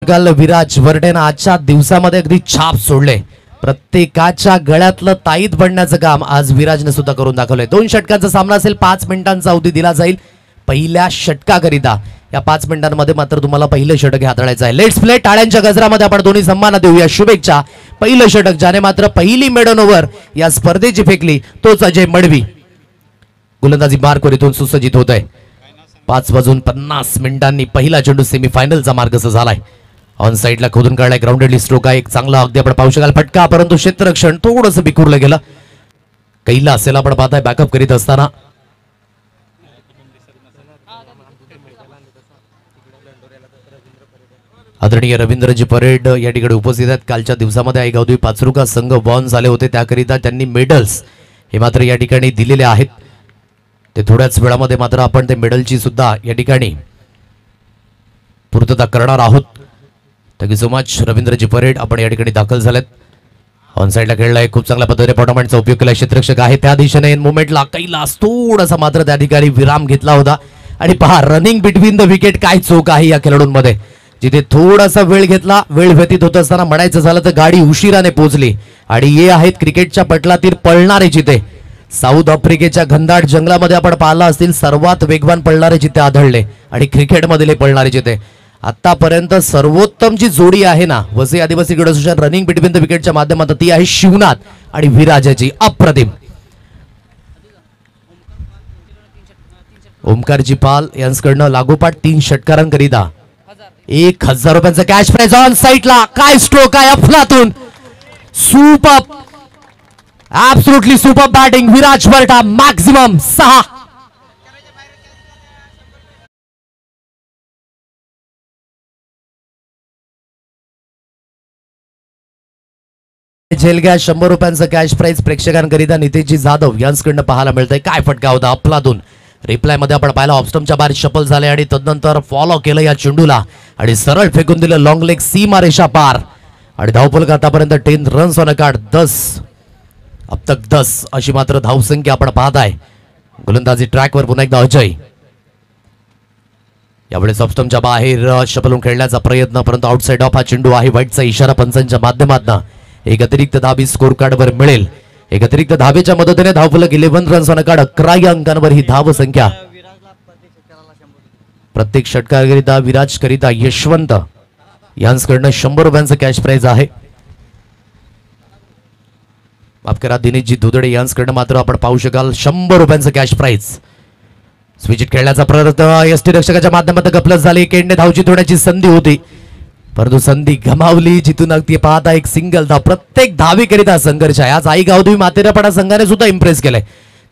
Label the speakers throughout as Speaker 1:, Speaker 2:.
Speaker 1: शकाल विराज वर्डेनं आजच्या दिवसामध्ये अगदी छाप सोडले. प्रत्येकाच्या गळ्यातलं ताईत बनण्याचं काम आज विराजने सुद्धा करून दाखवलंय. 2 षटकांचा सामना असेल. 5 मिनिटांचा अवधी दिला जाईल पहिल्या षटकाकरिता. या 5 मिनिटांमध्ये मात्र तुम्हाला पहिलं षटक हाताळायचं आहे. Let's play. टाळ्यांच्या गजरामध्ये आपण दोन्ही सन्मान देऊया. शुभेच्छा. पहिलं षटक ज्याने मात्र पहिली मेडन ओव्हर या स्पर्धेची फेकली तोच अजय मडवी. गोलंदाजी मार्कवर इथून सुसज्जित होत आहे. 5:50 मिनिटांनी पहिला चेंडू सेमीफायनलचा मार्गस्थ झालाय. ऑन साइडला खोदून काढलाय. ग्राउंडेडली स्ट्रोक आहे. एक चांगला अगदी आपण पाहू शकाल फटका, परंतु क्षेत्ररक्षण थोडंसं बिखुरलं गेलं. कैला असेल आपण पाहताय बॅकअप करीत असताना. आदरणीय रवींद्रजी परेड या ठिकाणी उपस्थित आहेत. कालच्या दिवसामध्ये आई गावदेवी पाचरुका संघ बॉन झाले होते, त्याकरिता त्यांनी मेडल्स हे मात्र या ठिकाणी दिलेले आहेत. ते थोड्याच वेळामध्ये मात्र आपण ते मेडलची सुद्धा या ठिकाणी पूर्तता करणार आहोत. Thank you so much Ravindraji parade, आपण या ठिकाणी दाखल झालेत. ऑन साइडला खेळलाय. खूप चांगल्या पद्धतीने पॉटोमॅनचा उपयोग केला. क्षेत्ररक्षक आहे त्या दिशेने मुवमेंटला कैलास थोडासा मात्र त्या ठिकाणी विराम घेतला होता. आणि पहा रनिंग बिटवीन द विकेट काय चूक आहे या खेळाडूंमध्ये. जिथे थोडासा वेळ घेतला, वेळ व्यतीत होत असताना म्हणायचं झालं तर गाडी उशिराने पोहोचली. आणि हे आहेत क्रिकेटच्या पटलातील पळणारे चिते. साऊथ आफ्रिकेच्या घनदाट जंगलामध्ये आपण पाहिला असतील सर्वात वेगवान पळणारे चिते आढळले. आणि क्रिकेटमधील पळणारे चिते आतापर्यंत सर्वोत्तम जी जोडी आहे ना वसई आदिवासी क्रीडा असोसिएशन रनिंग बिटवीन द विकेटच्या माध्यमातून ती आहे शिवनाथ आणि विराजाची. अप्रतिम. ओमकारजी पाल यांच्याकडनं लागोपाठ 3 षटकारांकरिता 1000 रुपयांचा कॅश प्राइज. ऑन साइडला काय स्ट्रोक आहे अफलातून. Super, absolutely super batting. Viraj Warda maximum 6. झेल घ्या 100 रुपयांचा कॅश प्राइज प्रेक्षकांकरिता नितेशजी जाधव यांच्याकडनं पाहायला मिळतंय. काय फटका होता अफलातून. रिप्लाय मध्ये आपण पाहिलं ऑफस्टम्पच्या बाहेर शफल झाले आणि तदनंतर फॉलो केलं या चेंडूला आणि सरळ फेकून दिलं लॉंग लेग सीमा रेषा पार. आणि धावफलक आतापर्यंत 10 रन्स ऑन अ कार्ड. 10 अब तक 10 अशी मात्र धावसंख्या आपण पाहताय. गोलंदाजी ट्रॅकवर पुन्हा एकदा अजय. यावेळेस ऑफस्टम्पच्या बाहेर शफलून खेळण्याचा प्रयत्न, परंतु आउटसाइड ऑफ हा चेंडू आहे. वाईटचा इशारा पंचांच्या माध्यमातून. एक अतिरिक्त धाबी स्कोर कार्डवर मिळेल. एक अतिरिक्त धावेच्या मदतीने धावफलक 11 रन्स ऑन कार्ड. 11 अंकांवर ही धाव संख्या. प्रत्येक षटकाकरिता विराज करिता यशवंत यांच्याकडनं 100 रुपयांचं कॅश प्राइज आहे. माफ करा दिनेशजी दुधडे यांच्याकडनं मात्र आपण पाहू शकाल 100 रुपयांचं कॅश प्राइज. स्विचिट खेळण्याचा प्रयत्न एसटी रक्षकाच्या माध्यमातून गपलत झाली. केंडे धावची थोड्याची संधी होती, परंतु संधी गमावली. जिथून अगदी पाहता एक सिंगल धाव. प्रत्येक धावेकरिता संघर्ष आहे. आज आई गावदेवी मातेरापाडा संघाने सुद्धा इम्प्रेस केलंय,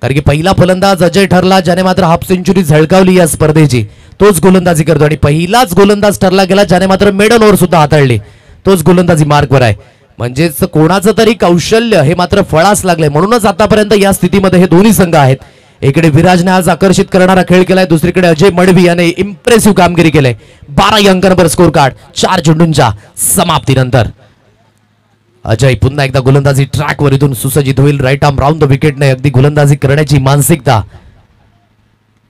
Speaker 1: कारण की पहिला फलंदाज अजय ठरला ज्याने मात्र हाफ सेंचुरी झळकावली या स्पर्धेची. तोच गोलंदाजी करतो आणि पहिलाच गोलंदाज ठरला गेला ज्याने मात्र मेडन ओव्हर सुद्धा हाताळली. तोच गोलंदाजी मार्कवर आहे. म्हणजेच कोणाचं तरी कौशल्य हे मात्र फळास लागले. म्हणूनच आतापर्यंत या स्थितीमध्ये हे दोन्ही संघ आहेत. इकडे विराजने आज आकर्षित करणारा खेळ केलाय, दुसरीकडे अजय मडवी याने इम्प्रेसिव्ह कामगिरी केले. 12 अंकांवर स्कोर कार्ड 4 चेंडूंच्या समाप्तीनंतर. अजय पुन्हा एकदा गोलंदाजी ट्रॅकवर इथून सुसज्जित होईल. राईट आर्म राऊंड द विकेटने अगदी गोलंदाजी करण्याची मानसिकता.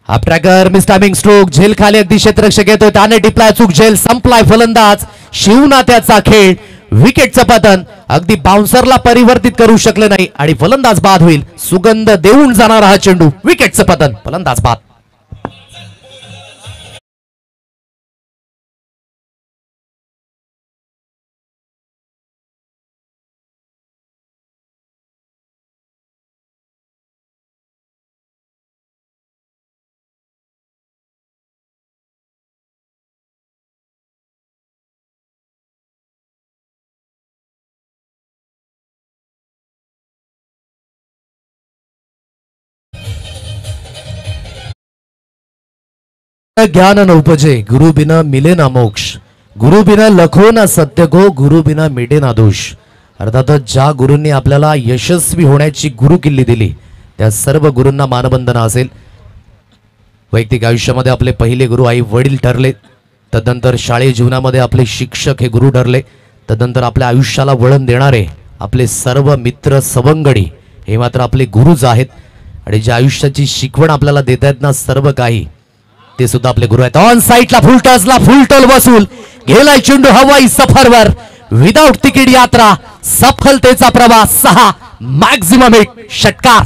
Speaker 1: Half tracker miss timing stroke. झेल खाली अगदी क्षेत्ररक्षक येतोय त्याने टिपलाय. चूक. झेल संपलाय. फलंदाज शिवनाथ्याचा खेळ. विकेटचं पतन. अगदी बाउन्सरला परिवर्तित करू शकले नाही आणि फलंदाज बाद होईल. सुगंध देऊन जाणारा हा चेंडू. विकेटचं पतन. फलंदाज बाद. ज्ञान न उपजे गुरु बिना मिले ना मोक्ष. गुरु बिना लखो ना सत्य को. गुरु बिना मिटे ना दोष. अर्थातच ज्या गुरूंनी आपल्याला यशस्वी होण्याची गुरुकिल्ली दिली त्या सर्व गुरूंना मानवंदना असेल. वैयक्तिक आयुष्यामध्ये आपले पहिले गुरु आई वडील ठरले, तदनंतर शालेय जीवनामध्ये आपले शिक्षक हे गुरु ठरले, तदनंतर आपल्या आयुष्याला वळण देणारे आपले सर्व मित्र सवंगडी हे मात्र आपले गुरुच आहेत. आणि ज्या आयुष्याची शिकवण आपल्याला देत आहेत ना सर्व काही ते सुद्धा आपले गुरु आहेत. ऑन साइडला फुल टचला फुल टोल वसूल. गेलाय चेंडू हवाई सफरवर विदाउट तिकीट यात्रा सफलतेचा प्रवास 6 मॅक्झिमम हिट षटकार.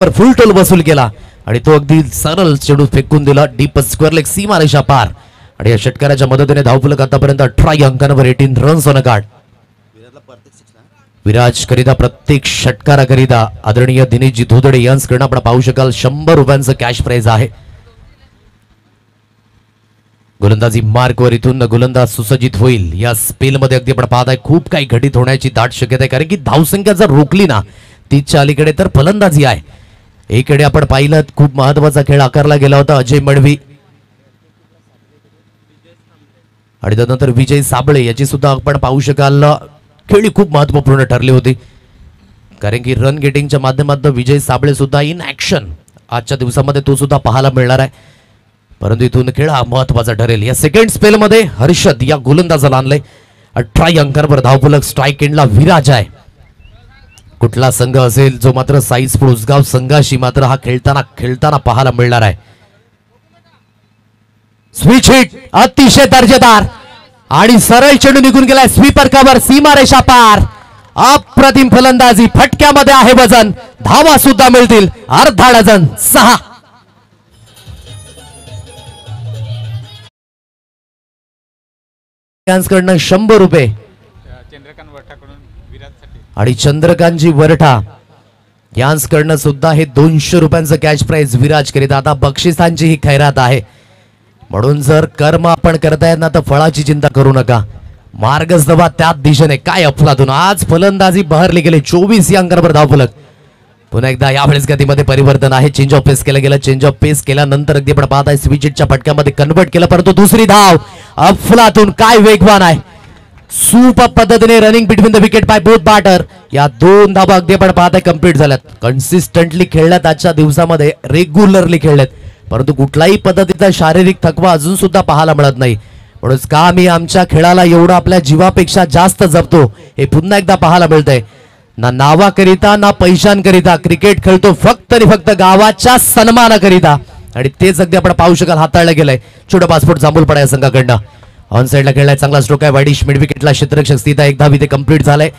Speaker 1: फुल टोल वसूल केला आणि तो अगदी सरळ चेंडू फेकून दिला डीप स्क्वेअर लेग सीमारेषा पार. आणि या षटकाराच्या मदतीने धावफलक आतापर्यंत 18 अंकांवर 18 रन्स ऑन कार्ड. विराज करिता प्रत्येक षटकाराकरिता आदरणीय दिनेशजी धुदडे यांच्याकडून आपण पाहू शकाल 100 रुपयांचं कॅश प्राइज आहे. गोलंदाजी मार्कवर इथून गोलंदाज सुसज्जित होईल. या स्पेल मध्ये अगदी आपण पाहताय खूप काही घटित होण्याची दाट शक्यता आहे, कारण की धावसंख्या जर रोखली ना तीच्या अलीकडे तर फलंदाजी आहे. एकडे आपण पाहिलं खूप महत्वाचा खेळ आकारला गेला होता अजय मडवी आणि त्यानंतर विजय साबळे याची सुद्धा आपण पाहू शकाल खेळी खूप महत्वपूर्ण ठरली होती, कारण की रन गेटिंगच्या माध्यमातून विजय साबळे सुद्धा इन ऍक्शन आजच्या दिवसामध्ये तो सुद्धा पाहायला मिळणार आहे. परंतु इथून खेळ हा महत्वाचा ठरेल. या सेकंड स्पेल मध्ये हर्षद या गोलंदाजाला आणले 18 अंकांवर धावफलक. स्ट्राईक एंडला विराज आहे. कुठला संघ असेल जो मात्र साईज पुळसगाव संघाशी मात्र हा खेळताना पाहायला मिळणार आहे. स्विच हिट अतिशय दर्जेदार आणि सरळ चेंडू निघून गेलाय स्वीपर कव्हर सीमारेषा पार. अप्रतिम फलंदाजी फटक्यामध्ये आहे वजन. धावा सुद्धा मिळतील अर्धा डझन 6. कडनं 100 रुपये आणि चंद्रकांतजी वरठा यांच्याकडनं सुद्धा हे 200 रुपयांचं कॅश प्राइज विराज करीत. आता बक्षिसांची ही खैरात आहे, म्हणून जर कर्म आपण करतायत ना तर फळाची चिंता करू नका. मार्गच दबा त्याच दिशेने. काय अफलातून आज फलंदाजी बहरली गेली. 24 या अंकांवर धावफलक. पुन्हा एकदा यावेळेस गतीमध्ये परिवर्तन आहे. चेंज ऑफ पेस केलं गेलं. चेंज ऑफ पेस केल्यानंतर अगदी आपण पाहताय स्विच हिटच्या फटक्यामध्ये कन्वर्ट केलं, परंतु दुसरी धाव अफलातून काय वेगवान आहे. सुपर पद्धतीने running between the wicket by both batter. या 2 धावा अगदी आपण पाहताय कंप्लीट झाल्यात. कन्सिस्टंटली खेळल्यात आजच्या दिवसामध्ये, रेग्युलरली खेळलेत, परंतु कुठल्याही पद्धतीचा शारीरिक थकवा अजून सुद्धा पाहायला मिळत नाही. म्हणून का मी आमच्या खेळाला एवढं आपल्या जीवापेक्षा जास्त जपतो हे पुन्हा एकदा पाहायला मिळतंय. ना नावाकरिता ना पैशांकरिता क्रिकेट खेळतो, फक्त आणि फक्त गावाच्या सन्मानाकरिता. आणि तेच अगदी आपण पाहू शकाल हाताळलं गेलंय. छोटा पासपोर्ट जांभूलपाडा या संघाकडनं. ऑन साइडला खेळलाय, चांगला स्ट्रोक आहे. वाईडिश मिड विकेटला क्षेत्ररक्षक स्थित आहे. 1 धाव इथे कंप्लीट झालाय.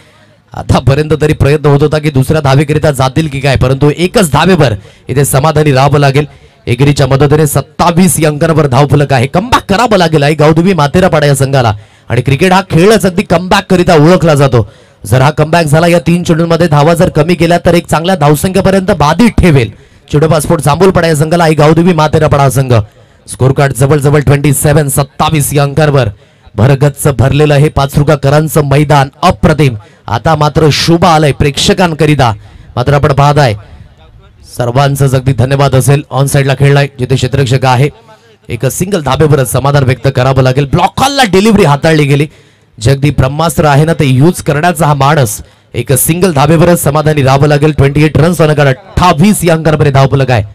Speaker 1: आतापर्यंत तरी प्रयत्न होत होता की दुसऱ्या धावेकरिता जातील की काय, परंतु एकच धावेवर इथे समाधानी राहावं लागेल. एगरीच्या मदतीने 27 अंकांवर धावफलक आहे. कमबॅक करावं लागेल आहे गावदुबी मातेरापाडा या संघाला. आणि क्रिकेट हा खेळच अगदी कमबॅक करिता ओळखला जातो. जर हा कमबॅक झाला, या 3 चेंडूंमध्ये धावा जर कमी केल्या तर एक चांगल्या धावसंख्येपर्यंत बाधित ठेवेल. छोटा पासपोर्ट जांभूलपाडा या संघाला आई गावदुबी मातेरापाडा संघ. स्कोर कार्ड जवळ 27 या अंकांवर भरगच्च भरलेलं हे पाचरुकाकरांचं मैदान अप्रतिम. आता मात्र शुभ आलंय प्रेक्षकांकरिता. मात्र आपण पाहताय सर्वांचं अगदी धन्यवाद असेल. ऑन साइडला खेळलाय जिथे क्षेत्ररक्षक आहे. एक सिंगल धाबेवरच समाधान व्यक्त करावं लागेल. ब्लॉक कॉलला डिलिव्हरी हाताळली गेली. जे अगदी ब्रह्मास्त्र आहे ना ते यूज करण्याचा हा माणस. एक सिंगल धाबेवरच समाधानी राहावं लागेल. 28 रन्स ऑन कार्ड. 28 या अंकांमध्ये धावफलक आहे.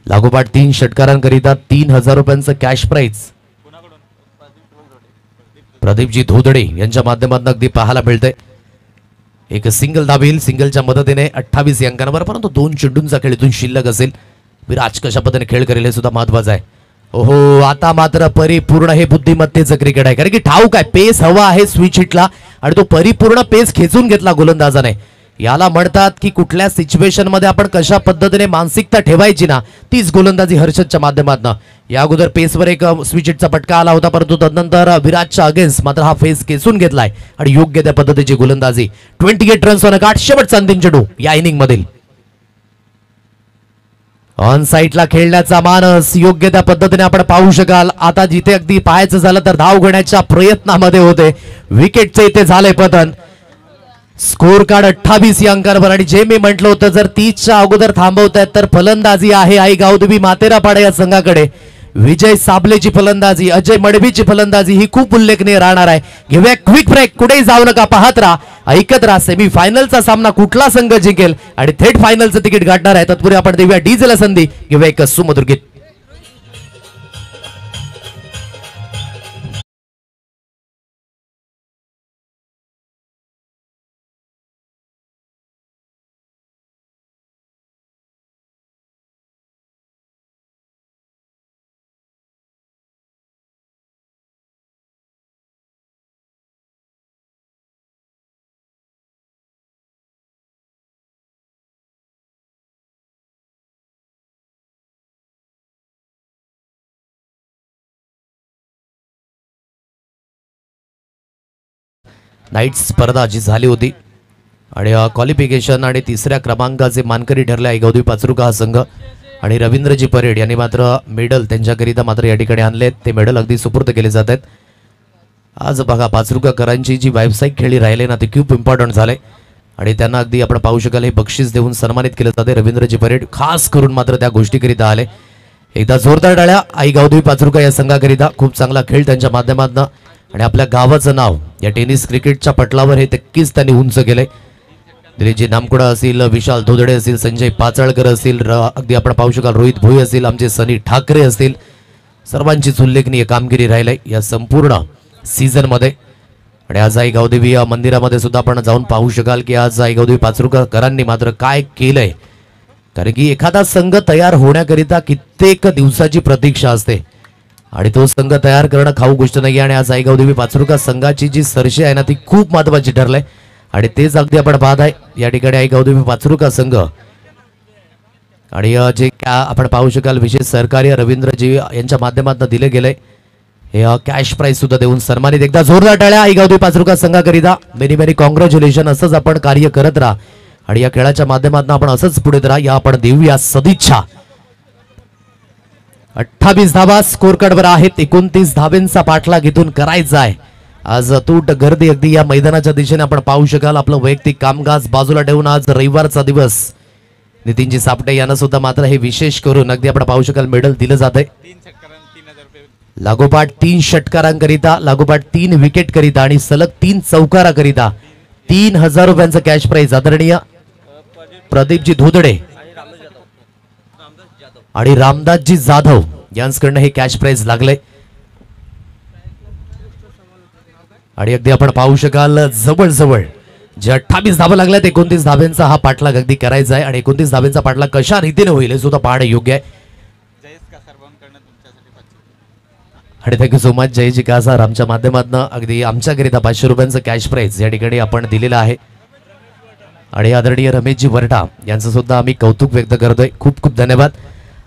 Speaker 1: लागोपाठ 3 षटकारांकरिता 3000 रुपयांचं कॅश प्राइज प्रदीपजी धोदडे यांच्या माध्यमातून अगदी पाहायला मिळतंय. एक सिंगल धाबील सिंगलच्या मदतीने 28 अंकांवर, परंतु 2 चेंडूंचा खेळ इथून शिल्लक असेल. विराज कशा पद्धतीने खेळ करेल हे सुद्धा महत्वाचं आहे. ओहो, आता मात्र परिपूर्ण हे बुद्धिमत्तेचं क्रिकेट आहे, कारण की ठाऊक आहे पेस हवा आहे स्विच हिटला आणि तो परिपूर्ण पेस खेचून घेतला गोलंदाजाने. याला म्हणतात की कुठल्या सिच्युएशन मध्ये आपण कशा पद्धतीने मानसिकता ठेवायची ना, तीच गोलंदाजी हर्षदच्या माध्यमातून. या अगोदर पेसवर एक स्विच हिटचा फटका आला होता, परंतु तदनंतर विराजच्या अगेन्स्ट मात्र हा फेस खेचून घेतलाय आणि योग्य त्या पद्धतीची गोलंदाजी. 28 रन्स ऑन कार्ड. शेवटचा अंतिम चेंडू या इनिंग मधील. ऑन साइडला खेळण्याचा मानस योग्य त्या पद्धतीने आपण पाहू शकाल. आता जिथे अगदी पाहायचं झालं तर धाव घेण्याच्या प्रयत्नामध्ये होते, विकेटचे इथे झाले पतन. स्कोर कार्ड 28 या अंकांवर. आणि जे मी म्हटलं होतं जर 30च्या अगोदर थांबवतायत तर फलंदाजी आहे आई गावदुबी मातेरापाडा या संघाकडे. विजय साबलेची फलंदाजी, अजय मडवीची फलंदाजी ही खूप उल्लेखनीय राहणार आहे. घेऊया क्विक ब्रेक, कुठेही जाऊ नका, पाहत राहा, ऐकत राहा. सेमीफायनलचा सामना कुठला संघ जिंकेल आणि थेट फायनलचं तिकीट गाठणार आहे. तत्पूर्वी आपण देऊया डीजेला संधी. घेऊया एक सुमधुर गीत. नाईट स्पर्धा जी झाली होती आणि क्वालिफिकेशन आणि तिसऱ्या क्रमांकाचे मानकरी ठरले ऐगवदी पाचरुका हा संघ आणि रवींद्रजी परेड यांनी मात्र मेडल त्यांच्याकरिता मात्र या ठिकाणी आणले. ते मेडल अगदी सुपूर्द केले जात आहेत. आज बघा पाचरुकाकरांची जी व्यावसायिक खेळी राहिले ना ते खूप इम्पॉर्टंट झाले आणि त्यांना अगदी आपण पाहू शकाल हे बक्षीस देऊन सन्मानित केले जाते. रवींद्रजी परेड खास करून मात्र त्या गोष्टीकरिता आले. एकदा जोरदार टाळ्या आईगावदेवी पाचरुका या संघाकरिता. खूप चांगला खेळ त्यांच्या माध्यमातून आणि आपल्या गावाचं नाव या टेनिस क्रिकेटच्या पटलावर हे नक्कीच त्यांनी उंच केले. दिलीपजी नामकुडा असतील, विशाल धोदडे असतील, संजय पाचाळकर असतील, अगदी आपण पाहू शकाल रोहित भोई असतील, आमचे सनी ठाकरे असतील, सर्वांचीच उल्लेखनीय कामगिरी राहिली या संपूर्ण सीझन मध्ये. आणि आज आईगावदेवी या मंदिरामध्ये सुद्धा आपण जाऊन पाहू शकाल की आज आईगावदेवी पाचरुकाकरांनी मात्र काय केलंय. कारण की एखादा संघ तयार होण्याकरिता कित्येक दिवसाची प्रतीक्षा असते आणि तो संघ तयार करणं खाऊ गोष्ट नाही. आणि आज आईगावदेवी पाचरुका संघाची जी सरशी आहे ना ती खूप महत्वाची ठरले आणि तेच अगदी आपण पाहत आहे या ठिकाणी आईगावदेवी पाचरुका संघ. आणि जे आपण पाहू शकाल विशेष सहकार्य रवींद्रजी यांच्या माध्यमातून दिले गेले हे कॅश प्राइज सुद्धा देऊन सन्मानित. एकदा जोरदार टाळ्या आईगावदेवी पाचरुका संघाकरिता. Many many congratulation. असंच आपण कार्य करत राहा आणि या खेळाच्या माध्यमातून आपण असंच पुढे राहा या आपण देऊया सदिच्छा. 28 धावा स्कोर कार्डवर आहेत. 29 धावेंचा पाठलाग इथून करायचा आहे. आज अतूट गर्दी अगदी या मैदानाच्या दिशेने आपण पाहू शकाल. आपलं वैयक्तिक कामकाज बाजूला ठेवून आज रविवारचा दिवस नितीनजी सापटे यांना सुद्धा मात्र हे विशेष करून अगदी आपण पाहू शकाल मेडल दिलं जात आहे. लागोपाठ 3 षटकारांकरिता, लागोपाठ 3 विकेट करिता आणि सलग 3 चौकाराकरिता 3000 रुपयांचं कॅश प्राइज आदरणीय प्रदीपजी धोदडे आणि रामदासजी जाधव यांच्याकडनं हे कॅश प्राइज लागले. आणि अगदी आपण पाहू शकाल जवळजवळ जे 28 धावा लागल्यात 29 धाब्यांचा हा पाठलाग अगदी करायचा आहे. आणि 29 धाब्यांचा पाठलाग कशा रीतीने होईल हे सुद्धा पाहणं योग्य आहे. आणि थँक्यू सो मच जयजी कासार आमच्या माध्यमातून अगदी आमच्याकरिता 500 रुपयांचं कॅश प्राइज या ठिकाणी आपण दिलेलं आहे. आणि आदरणीय रमेशजी वरठा यांचं सुद्धा आम्ही कौतुक व्यक्त करतोय. खूप खूप धन्यवाद.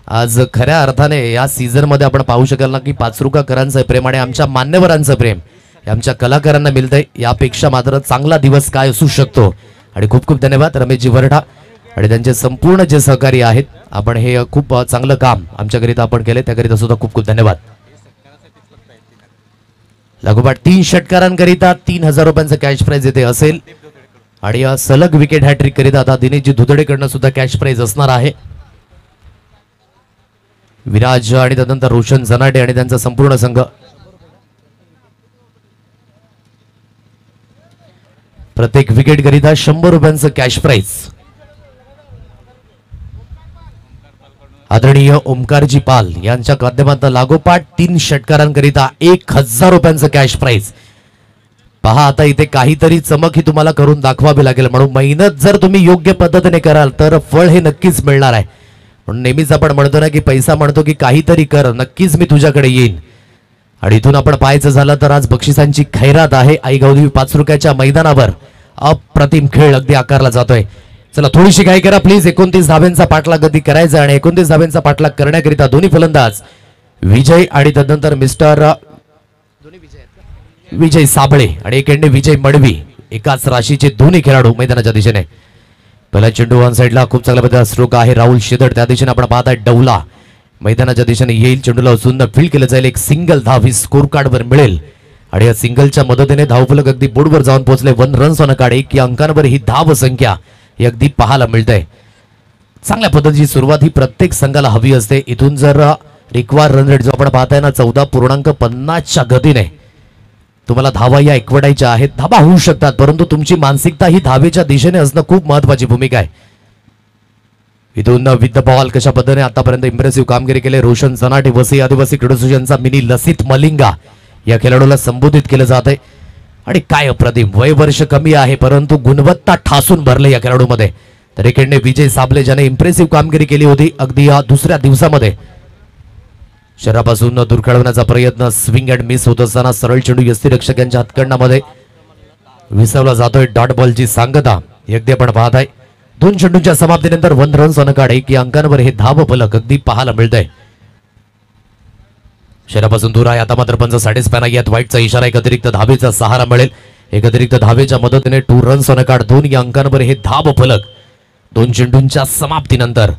Speaker 1: आज खऱ्या अर्थाने या सीझन मध्ये आपण पाहू शकाल ना की पाचरुकाकरांचं प्रेम आणि आमच्या मान्यवरांचं प्रेम आमच्या कलाकारांना मिळतंय. यापेक्षा मात्र चांगला दिवस काय असू शकतो. आणि खूप खूप धन्यवाद रमेशजी वरठा आणि त्यांचे संपूर्ण जे सहकारी आहेत. आपण हे खूप चांगलं काम आमच्याकरिता आपण केले त्याकरिता सुद्धा खूप खूप धन्यवाद. लागोपाठ 3 षटकारांकरिता 3000 रुपयांचं कॅश प्राइज येथे असेल. आणि सलग विकेट हॅट्रिक करिता आता दिनेशजी धुदडेकडनं सुद्धा कॅश प्राइज असणार आहे. विराज आणि त्यानंतर रोशन जनाटे आणि त्यांचा संपूर्ण संघ. प्रत्येक विकेट करिता 100 रुपयांचं कॅश प्राइज. आदरणीय ओमकारजी पाल यांच्या माध्यमातून लागोपाठ 3 षटकारांकरिता 1000 रुपयांचं कॅश प्राइज. पहा आता इथे काहीतरी चमक ही तुम्हाला करून दाखवावी लागेल. म्हणून मेहनत जर तुम्ही योग्य पद्धतीने कराल तर फळ हे नक्कीच मिळणार आहे. म्हणून नेहमीच आपण म्हणतो ना की पैसा म्हणतो की काहीतरी कर, नक्कीच मी तुझ्याकडे येईन. आणि इथून आपण पाहायचं झालं तर आज बक्षिसांची खैरात आहे. आईगावदेवी पाचरुक्याच्या मैदानावर अप्रतिम खेळ अगदी आकारला जातोय. चला थोडीशी घाई करा प्लीज. 29 धाब्यांचा पाठलाग अगदी करायचा आणि 29 धाब्यांचा पाठलाग करण्याकरिता दोन्ही फलंदाज विजय आणि त्यानंतर मिस्टर विजय साबळे आणि एकेंडे विजय मडवी एकाच राशीचे दोन्ही खेळाडू मैदानाच्या दिशेने. पहिला चेंडू वन साइडला खूप चांगल्या पद्धतीचा स्ट्रोक आहे. राहुल शिदड त्या दिशेने आपण पाहताय. डवला मैदानाच्या दिशेने येईल. चेंडूला उचलून फील्ड केलं जाईल. एक सिंगल धाव ही स्कोर कार्ड वर मिळेल आणि या सिंगलच्या मदतीने धावफलक अगदी बोर्डवर जाऊन पोहोचले. 1 रन्स ऑन कार्ड. 1 या अंकांवर ही धाव संख्या ही अगदी पाहायला मिळते. चांगल्या पद्धतीची सुरुवात ही प्रत्येक संघाला हवी असते. इथून जर रिक्वायर रन रेट जो आपण पाहताय ना 14.50च्या गतीने तुम्हाला धावा या एकवटायच्या आहेत. धावा होऊ शकतात परंतु तुमची मानसिकता ही धावेच्या दिशेने असणं खूप महत्वाची भूमिका आहे. इथून विथ द बॉल कशा पद्धतीने आतापर्यंत इम्प्रेसिव्ह कामगिरी केले रोशन सनाटे वसई आदिवासी क्रीडा असोसिएशनचा मिनी लसित मलिंगा या खेळाडूला संबोधित केलं जात आहे. आणि काय अप्रतिम वय वर्ष कमी आहे परंतु गुणवत्ता ठासून भरले या खेळाडूमध्ये. तर एकेडने विजय साबले ज्याने इम्प्रेसिव्ह कामगिरी केली होती अगदी या दुसऱ्या दिवसामध्ये. शरीरापासून दूर खेळवण्याचा प्रयत्न स्विंग अँड मिस होत असताना सरळ चेंडू यष्टीरक्षक यांच्या हातकंडामध्ये विसवला जातोय. डॉट बॉलची सांगता अगदी आपण पाहत आहे. 2 चेंडूंच्या समाप्तीनंतर 1 रन्स ऑन कार्ड 1 या अंकांवर हे धाव फलक अगदी पाहायला मिळतंय. शरीरापासून दूर आहे आता मात्र पंच सॅटिस्फाय नाही आहेत. वाईटचा इशारा एक अतिरिक्त धावेचा सहारा मिळेल. एक अतिरिक्त धावेच्या मदतीने 2 रन्स ऑन कार्ड 2 या अंकांवर हे धाव फलक 2 चेंडूंच्या समाप्तीनंतर.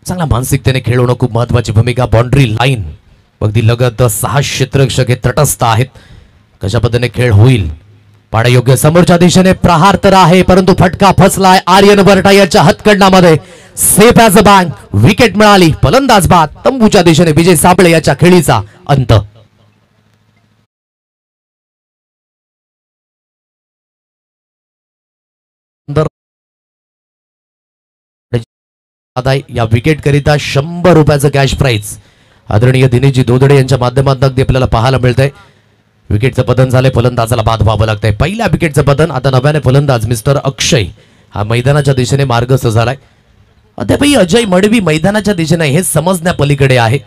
Speaker 1: चांगल्या मानसिकतेने खेळ होणं खूप महत्वाची भूमिका. बाउंड्री लाईन अगदी लगत 6 क्षेत्ररक्षक हे तटस्थ आहेत. कशा पद्धतीने खेळ होईल पाडा योग्य समोरच्या दिशेने प्रहार तर आहे परंतु फटका फसलाय आर्यन बर्टा याच्या हातकंडामध्ये. Safe as a bank wicket मिळाली. फलंदाज बाद तंबूच्या दिशेने विजय साबळे याच्या खेळीचा अंत. या विकेट करिता 100 रुपयाचं कॅश प्राइज आदरणीय दिनेशजी दोदडे यांच्या माध्यमातून अगदी आपल्याला पाहायला मिळतंय. विकेटचं पतन झालंय फलंदाजाला बाद व्हावं लागतंय. पहिल्या विकेटचं पतन आता नव्याने फलंदाज मिस्टर अक्षय हा मैदानाच्या दिशेने मार्गस्थ झालाय. अद्यापही अजय मडवी मैदानाच्या दिशेने हे समजण्या पलीकडे आहे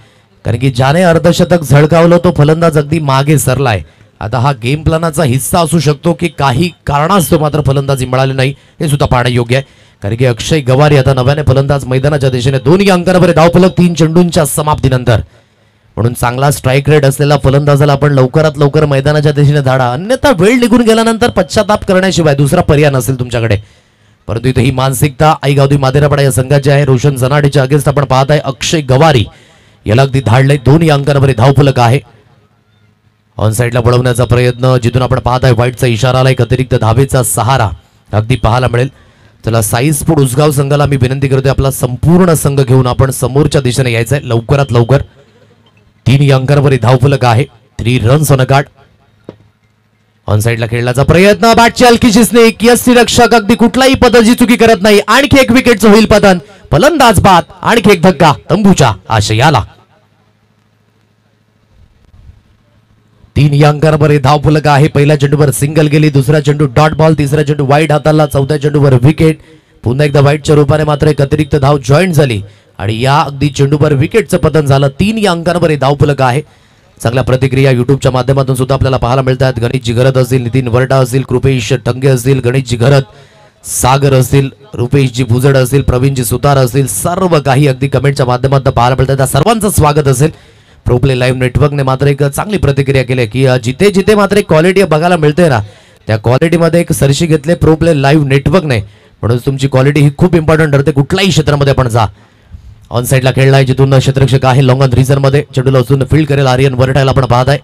Speaker 1: कारण की ज्याने अर्धशतक झळकावलं तो फलंदाज अगदी मागे सरलाय. आता हा गेम प्लॅनाचा हिस्सा असू शकतो की काही कारणास्तव मात्र फलंदाजी मिळाली नाही हे सुद्धा पाहणं योग्य आहे कारण की अक्षय गवारी आता नव्याने फलंदाज मैदानाच्या दिशेने 2 अंकांवर धावफलक 3 चेंडूंच्या समाप्तीनंतर. म्हणून चांगला स्ट्राईक रेट असलेला फलंदाजाला आपण लवकरात लवकर मैदानाच्या दिशेने धाडा अन्यथा वेळ निघून गेल्यानंतर पश्चाताप करण्याशिवाय दुसरा पर्याय नसेल तुमच्याकडे. परंतु इथे ही मानसिकता आईगावदी मादेरापाडा या संघाची आहे. रोशन जनाडेच्या अगेन्स्ट आपण पाहत आहे अक्षय गवारी याला अगदी धाडले 2 अंकांवर धावफलक आहे. ऑन साइडला वळवण्याचा प्रयत्न जिथून आपण पाहत आहे व्हाईटचा इशारा आला. एक अतिरिक्त धावेचा सहारा अगदी पाहायला मिळेल. चला साईज स्पोर्ट उसगाव संघाला मी विनंती करतोय आपला संपूर्ण संघ घेऊन आपण समोरच्या दिशेने यायचंय लवकरात लवकर. 3 अंकांवर धावफलक आहे. 3 रन्स ऑन कार्ड. ऑन साइडला खेळण्याचा प्रयत्न बॅटची हलकीची स्नेक यष्टीरक्षक अगदी कुठलाही पदाची चुकी करत नाही. आणखी एक विकेटचं होईल पतन फलंदाज बाद. आणखी एक धक्का तंबूच्या आशयाला. 3 अंकांवर धावफलक आहे. पहिल्या चेंडूवर सिंगल गेली. दुसरा चेंडू डॉट बॉल. तिसरा चेंडू वाईट हाताला. चौथ्या चेंडूवर विकेट. पुन्हा एकदा वाईटच्या रूपाने मात्र एक अतिरिक्त धाव जॉईंट झाली आणि या अगदी चेंडूवर विकेटचं पतन झालं. 3 अंकांवर धावफलक आहे. चांगल्या प्रतिक्रिया युट्यूबच्या माध्यमातून सुद्धा आपल्याला पाहायला मिळतात. गणेशजी घरत असतील, नितीन वरटा असतील, कृपेश टंगे असतील, गणेशजी घरत, सागर असतील, रुपेशजी भुजड असतील, प्रवीणजी सुतार असतील, सर्व काही अगदी कमेंटच्या माध्यमातून पाहायला मिळतात. त्या सर्वांचं स्वागत असेल. प्रोप्ले लाईव्ह नेटवर्कने मात्र एक चांगली प्रतिक्रिया केली की जिथे जिथे मात्र एक क्वालिटी बघायला मिळते ना त्या क्वालिटीमध्ये एक सरशी घेतले प्रोप्ले लाईव्ह नेटवर्कने. म्हणून तुमची क्वालिटी ही खूप इम्पॉर्टंट ठरते कुठल्याही क्षेत्रामध्ये आपण जा. ऑन साइडला खेळलाय जिथून क्षेत्ररक्षक आहे लॉंग ऑन रिझन मध्ये. चेंडूला उचलून फील्ड करेल आर्यन वरटायला आपण पाहत आहे.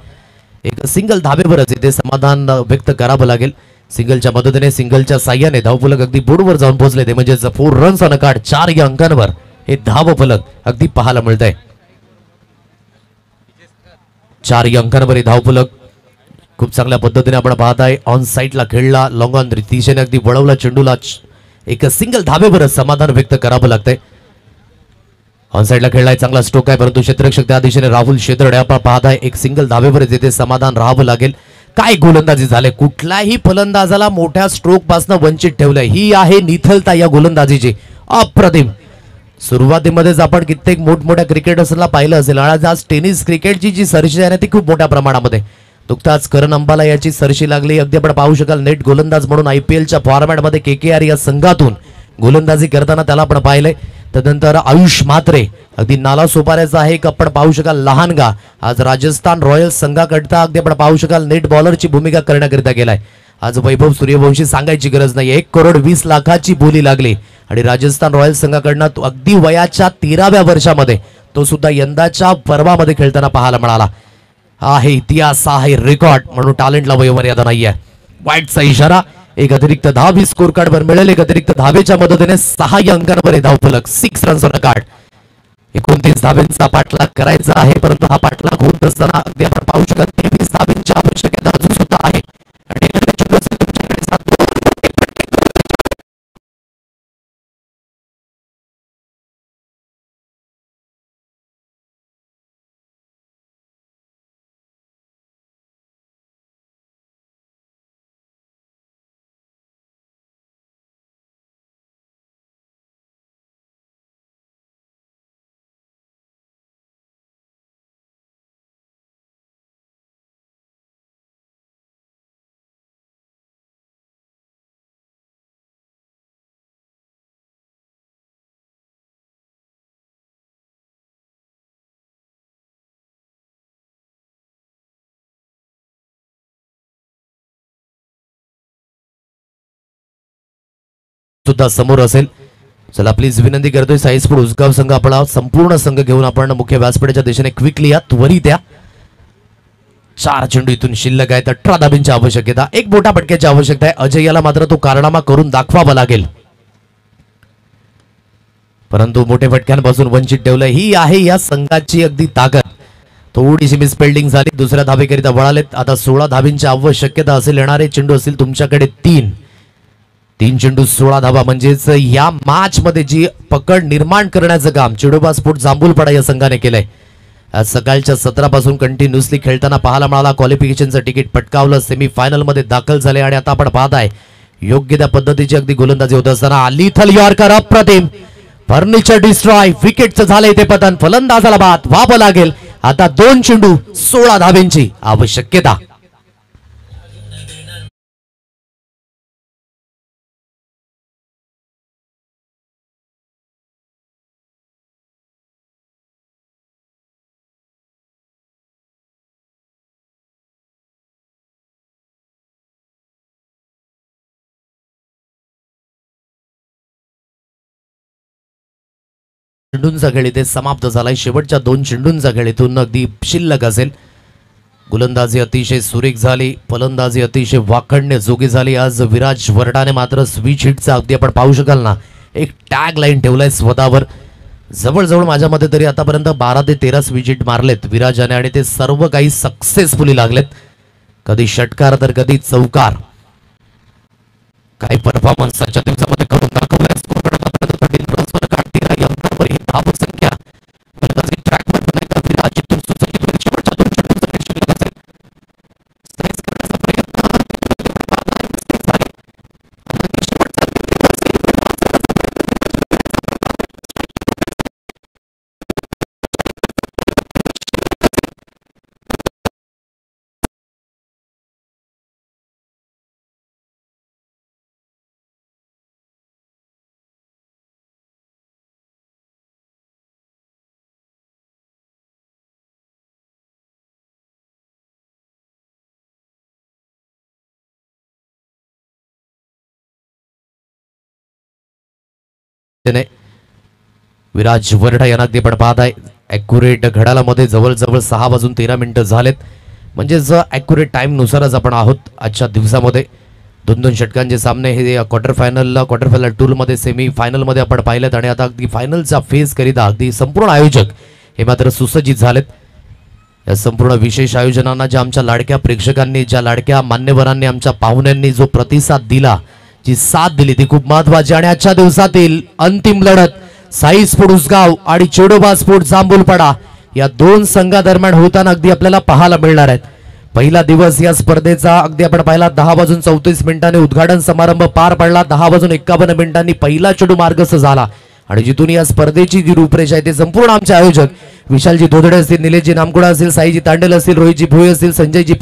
Speaker 1: एक सिंगल धाबेवरच इथे समाधान व्यक्त करावं लागेल. सिंगलच्या मदतीने सिंगलच्या साह्याने धावफलक अगदी बोर्डवर जाऊन पोहोचले ते म्हणजे 4 रन्स ऑन कार्ड. 4 या अंकांवर हे धावफलक अगदी पाहायला मिळतंय. 4 या अंकांवर हे धावफलक खूप चांगल्या पद्धतीने आपण पाहत आहे. ऑन साइडला खेळला लॉंग ऑन दिशेने अगदी वळवला चेंडूला. एक सिंगल धाबेवरच समाधान व्यक्त करावं लागतंय. ऑन साइडला खेळलाय चांगला स्ट्रोक आहे परंतु क्षेत्ररक्षक त्या दिशेने राहुल शेदरडे आपण पाहत आहे. एक सिंगल धाबेवर येथे समाधान राहावं लागेल. काय गोलंदाजी झाले. कुठल्याही फलंदाजाला मोठ्या स्ट्रोक पासून वंचित ठेवलंय. ही आहे निथलता या गोलंदाजीची. अप्रतिम. सुरुवातीमध्येच आपण कित्येक मोठमोठ्या क्रिकेटर्सला पाहिलं असेल. आज टेनिस क्रिकेटची जी सरशी आहे ती खूप मोठ्या प्रमाणामध्ये नुकताच करण अंबाला याची सरशी लागली. अगदी आपण पाहू शकाल नेट गोलंदाज म्हणून IPLच्या फॉर्मॅटमध्ये KKR या संघातून गोलंदाजी करताना त्याला आपण पाहिलंय. तदनंतर आयुष म्हात्रे अगदी नाला सोपाऱ्याचा आहे एक आपण पाहू शकाल लहानगा आज राजस्थान रॉयल्स संघाकरता अगदी आपण पाहू शकाल नेट बॉलरची भूमिका करण्याकरिता गेलाय. आज वैभव सूर्यवंशी सांगायची गरज नाही. 1,20,00,000ची बोली लागली आणि राजस्थान रॉयल्स संघाकडनं तो अगदी वयाच्या 13व्या वर्षामध्ये तो सुद्धा यंदाच्या पर्वामध्ये खेळताना पाहायला मिळाला. हा आहे इतिहास, हा आहे रेकॉर्ड. म्हणून टॅलेंटला वयोमर्यादा नाहीये. वाईटचा इशारा. एक अतिरिक्त धाव ही स्कोर कार्ड वर मिळेल. एक अतिरिक्त धावेच्या मदतीने 6 अंकांवर धावफलक 6 रन्स ऑन कार्ड. 29 धाब्यांचा पाठलाग करायचा आहे, परंतु हा पाठलाग होत असताना अगदी आपण पाहू शकत 23 धाब्यांची आवश्यकता अजून सुद्धा आहे. आणि सुद्धा समोर असेल. चला प्लीज विनंती करतोय साईस्पोर्ट उसगाव संघ आपला संपूर्ण संघ घेऊन आपण मुख्य व्यासपीठाच्या दिशेने क्विकली या, त्वरित या. 4 चेंडू इथून शिल्लक आहेत. 18 धाब्यांची आवश्यकता, एक मोठा फटक्याची आवश्यकता आहे. अजय याला मात्र तो कारनामा करून दाखवावा लागेल, परंतु मोठे फटक्यांपासून वंचित ठेवलं. ही आहे या संघाची अगदी ताकद. थोडीशी मिसफिल्डिंग झाली, दुसऱ्या धाबेकरिता वळालेत. आता 16 धाब्यांची आवश्यकता असेल. येणारे चेंडू असतील तुमच्याकडे 3 चेंडू 16 धाबा, म्हणजेच या मॅच मध्ये जी पकड निर्माण करण्याचं काम चिडोबा स्पोर्ट जांभूलपाडा या संघाने केलंय. आज सकाळच्या 17 पासून कंटिन्युअसली खेळताना पाहायला मिळाला. क्वालिफिकेशनचं तिकीट पटकावलं, सेमीफायनल मध्ये दाखल झाले आणि आता आपण पाहताय योग्य त्या पद्धतीची अगदी गोलंदाजी होत असताना लिथल यॉर्कर अप्रतिम, फर्निचर डिस्ट्रॉय, विकेटचं झालंय ते पतन. फलंदाजाला बाद व्हावं लागेल. आता 2 चेंडू 16 धाब्यांची आवश्यकता. चेंडूंचा खेळ इथे समाप्त झालाय. शेवटच्या 2 चेंडूंचा खेळ इथून अगदी शिल्लक असेल. गोलंदाजी अतिशय सुरेख झाली, फलंदाजी अतिशय वाखडणे जोगी झाली. आज विराज वरडाने मात्र स्विच हिटचा अगदी आपण पाहू शकाल ना एक टॅग लाईन ठेवलाय स्वतःवर. जवळजवळ माझ्या मते तरी आतापर्यंत 12 ते 13 स्विच हिट मारलेत विराजाने आणि ते सर्व काही सक्सेसफुली लागलेत. कधी षटकार तर कधी चौकार. काही परफॉर्मन्स आजच्या दिवसामध्ये करून दाखवलाय. संख्या ट्रॅकवर विराज शेवटच्या 2 चेंडूंचा शिल्लक असेल. विराज वरडा यांना अगदी पण पाहत आहे. ॲक्युरेट घड्याळामध्ये जवळजवळ 6:13 झालेत, म्हणजेच ॲक्युरेट टाइम नुसारच आपण आहोत आजच्या दिवसामध्ये. 2-2 षटकांचे सामने हे क्वार्टर फायनल टूरमध्ये सेमीफायनलमध्ये आपण पाहिलेत आणि आता अगदी फायनलचा फेज करिता अगदी संपूर्ण आयोजक हे मात्र सुसज्जित झालेत. या संपूर्ण विशेष आयोजनांना ज्या आमच्या लाडक्या प्रेक्षकांनी, ज्या लाडक्या मान्यवरांनी, आमच्या पाहुण्यांनी जो प्रतिसाद दिला, जी साथ दिली ती खूप महत्वाची. आणि आजच्या दिवसातील अंतिम लढत साई स्पोर्ट उसगाव आणि चिडोबा स्पोर्ट जांभूलपाडा या 2 संघादरम्यान होताना अगदी आपल्याला पाहायला मिळणार आहेत. पहिला दिवस या स्पर्धेचा अगदी आपण पाहिला 10:34 उद्घाटन समारंभ पार पडला. 10:51 पहिला चेंडू मार्गस्थ झाला आणि जिथून या स्पर्धेची जी रूपरेषा आहे ते संपूर्ण आमचे आयोजक विशालजी धोदडे असतील, निलेशजी नामकुडा असतील, साईजी तांडेल असतील, रोहितजी भोये असतील, संजयजी